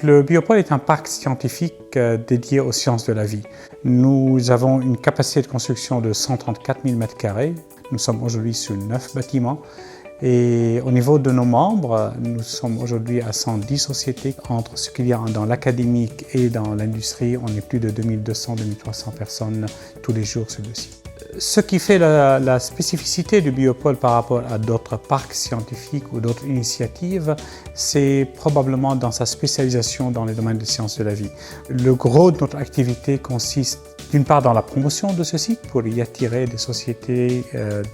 Le Biopôle est un parc scientifique dédié aux sciences de la vie. Nous avons une capacité de construction de 134 000 m². Nous sommes aujourd'hui sur 9 bâtiments. Et au niveau de nos membres, nous sommes aujourd'hui à 110 sociétés. Entre ce qu'il y a dans l'académique et dans l'industrie, on est plus de 2200-2300 personnes tous les jours sur le site. Ce qui fait la spécificité du Biopôle par rapport à d'autres parcs scientifiques ou d'autres initiatives, c'est probablement dans sa spécialisation dans les domaines des sciences de la vie. Le gros de notre activité consiste d'une part dans la promotion de ce site pour y attirer des sociétés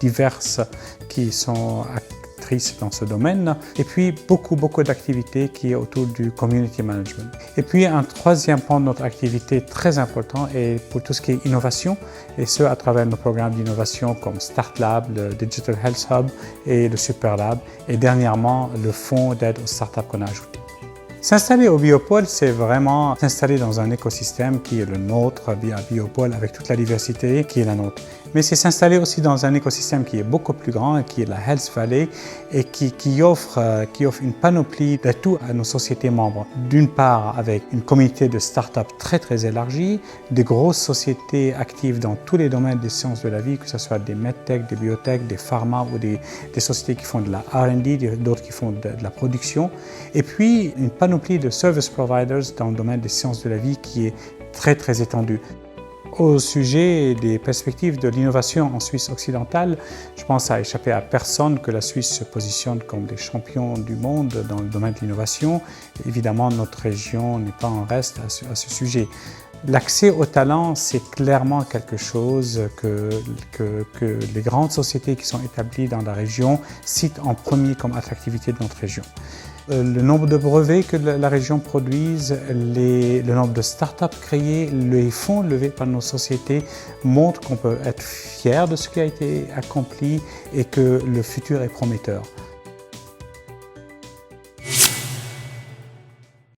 diverses qui sont actrices dans ce domaine, et puis beaucoup d'activités qui est autour du community management. Et puis un troisième point de notre activité très important est pour tout ce qui est innovation, et ce à travers nos programmes d'innovation comme StartLab, le Digital Health Hub et le SuperLab, et dernièrement le fonds d'aide aux startups qu'on a ajouté. S'installer au Biopôle, c'est vraiment s'installer dans un écosystème qui est le nôtre, via Biopôle, avec toute la diversité qui est la nôtre. Mais c'est s'installer aussi dans un écosystème qui est beaucoup plus grand, qui est la Health Valley, et qui offre une panoplie d'atouts à nos sociétés membres. D'une part, avec une communauté de start-up très élargie, des grosses sociétés actives dans tous les domaines des sciences de la vie, que ce soit des medtech, des biotech, des pharma ou des sociétés qui font de la R&D, d'autres qui font de la production. Et puis, une panoplie de service providers dans le domaine des sciences de la vie qui est très étendue. Au sujet des perspectives de l'innovation en Suisse occidentale, je pense à échapper à personne que la Suisse se positionne comme des champions du monde dans le domaine de l'innovation. Évidemment, notre région n'est pas en reste à ce sujet. L'accès au talent, c'est clairement quelque chose que les grandes sociétés qui sont établies dans la région citent en premier comme attractivité de notre région. Le nombre de brevets que la région produise, le nombre de start-up créées, les fonds levés par nos sociétés montrent qu'on peut être fier de ce qui a été accompli et que le futur est prometteur.